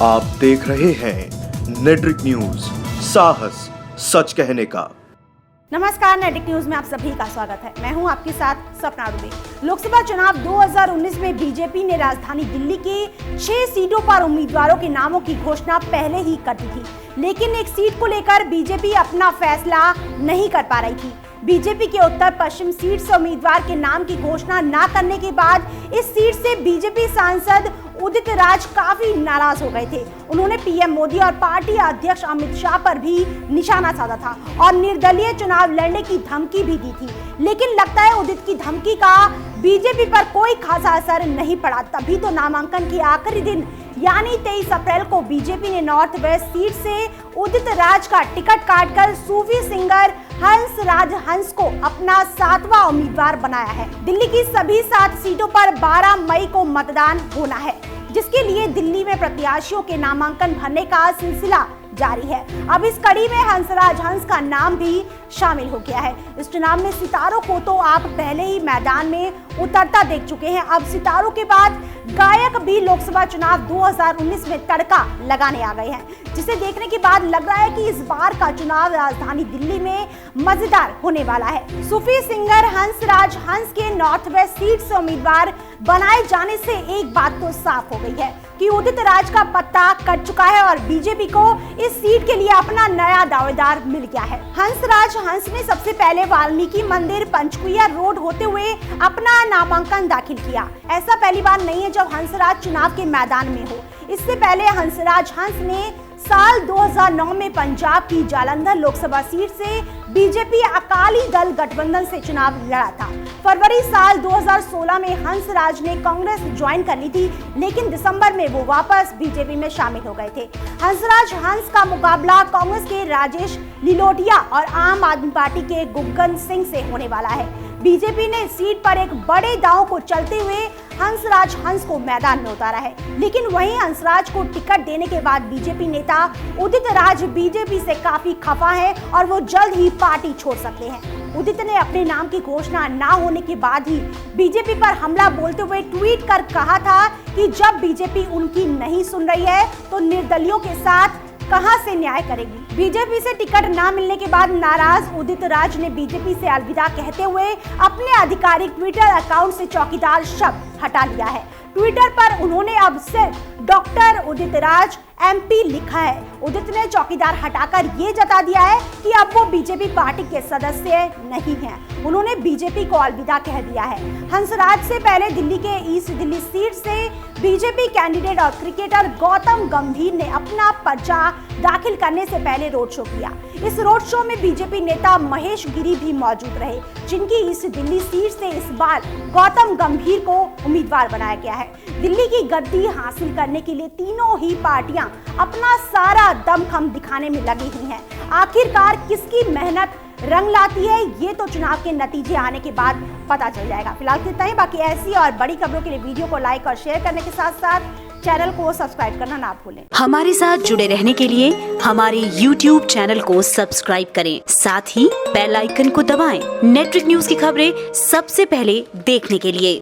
आप देख रहे हैं नेट्रिक न्यूज, साहस सच कहने का। नमस्कार, नेट्रिक न्यूज में आप सभी का स्वागत है। मैं हूं आपके साथ सपना दुबे। लोकसभा चुनाव 2019 में बीजेपी ने राजधानी दिल्ली के 6 सीटों पर उम्मीदवारों के नामों की घोषणा पहले ही कर दी थी, लेकिन एक सीट को लेकर बीजेपी अपना फैसला नहीं कर पा रही थी। बीजेपी के उत्तर पश्चिम सीट से उम्मीदवार के नाम की घोषणा न करने के बाद इस सीट से बीजेपी सांसद उदित राज काफी नाराज हो गए थे। उन्होंने पीएम मोदी और पार्टी अध्यक्ष अमित शाह पर भी निशाना साधा था और निर्दलीय चुनाव लड़ने की धमकी भी दी थी, लेकिन लगता है उदित की धमकी का बीजेपी पर कोई खासा असर नहीं पड़ा। तभी तो नामांकन के आखिरी दिन यानी 23 अप्रैल को बीजेपी ने नॉर्थ वेस्ट सीट से उदित राज का टिकट काटकर सूफी सिंगर हंस राज हंस को अपना 7वां उम्मीदवार बनाया है। दिल्ली की सभी 7 सीटों पर 12 मई को मतदान होना है, जिसके लिए दिल्ली में प्रत्याशियों के नामांकन भरने का सिलसिला जारी है। अब इस कड़ी में हंसराज हंस का नाम भी शामिल हो गया है। इस चुनाव में सितारों को तो आप पहले ही मैदान में उतरता देख चुके हैं। अब सितारों के बाद गायक भी लोकसभा चुनाव 2019 में तड़का लगाने आ गए हैं, जिसे देखने के बाद लग रहा है कि इस बार का चुनाव राजधानी दिल्ली में मजेदार होने वाला है। सूफी सिंगर हंसराज हंस के नॉर्थ वेस्ट सीट से उम्मीदवार बनाए जाने से एक बात तो साफ हो गई है कि उदित राज का पत्ता कट चुका है और बीजेपी को इस सीट के लिए अपना नया दावेदार मिल गया है। हंसराज हंस ने सबसे पहले वाल्मीकि मंदिर पंचकुइया रोड होते हुए अपना नामांकन दाखिल किया। ऐसा पहली बार नहीं है जब हंसराज चुनाव के मैदान में हो। इससे पहले हंसराज हंस ने साल 2009 में पंजाब की जालंधर लोकसभा सीट से बीजेपी अकाली दल गठबंधन से चुनाव लड़ा था। फरवरी साल 2016 में हंसराज ने कांग्रेस ज्वाइन कर ली थी, लेकिन दिसंबर में वो वापस बीजेपी में शामिल हो गए थे। हंसराज हंस का मुकाबला कांग्रेस के राजेश लिलोटिया और आम आदमी पार्टी के गुग्गन सिंह से होने वाला है। बीजेपी ने सीट पर एक बड़े दांव को चलते हुए हंसराज हंस को मैदान में उतारा है, लेकिन वहीं हंसराज को टिकट देने के बाद बीजेपी नेता उदित राज बीजेपी से काफी खफा है और वो जल्द ही पार्टी छोड़ सकते हैं। उदित ने अपने नाम की घोषणा ना होने के बाद ही बीजेपी पर हमला बोलते हुए ट्वीट कर कहा था कि जब बीजेपी उनकी नहीं सुन रही है तो निर्दलियों के साथ कहां से न्याय करेगी। बीजेपी से टिकट ना मिलने के बाद नाराज उदित राज ने बीजेपी से अलविदा कहते हुए अपने आधिकारिक ट्विटर अकाउंट से चौकीदार शब्द हटा लिया है। ट्विटर पर उन्होंने अब सिर्फ डॉक्टर उदित राज MP लिखा है। उदित ने चौकीदार हटाकर ये जता दिया है कि अब वो बीजेपी पार्टी के सदस्य नहीं हैं। उन्होंने बीजेपी को अलविदा कह दिया है। हंसराज से पहले दिल्ली के ईस्ट दिल्ली सीट से बीजेपी कैंडिडेट और क्रिकेटर गौतम गंभीर ने अपना पर्चा दाखिल करने से पहले रोड शो किया। इस रोड शो में बीजेपी नेता महेश गिरी भी मौजूद रहे, जिनकी ईस्ट दिल्ली सीट से इस बार गौतम गंभीर को उम्मीदवार बनाया गया है। दिल्ली की गद्दी हासिल करने के लिए तीनों ही पार्टियां अपना सारा दमखम दिखाने में लगी हुई हैं। आखिरकार किसकी मेहनत रंग लाती है, ये तो चुनाव के नतीजे आने के बाद पता चल जाएगा। फिलहाल इतना ही। बाकी ऐसी और बड़ी खबरों के लिए वीडियो को लाइक और शेयर करने के साथ साथ चैनल को सब्सक्राइब करना ना भूलें। हमारे साथ जुड़े रहने के लिए हमारे YouTube चैनल को सब्सक्राइब करें, साथ ही बेल आइकन को दबाएं। नेट्रिक न्यूज की खबरें सबसे पहले देखने के लिए।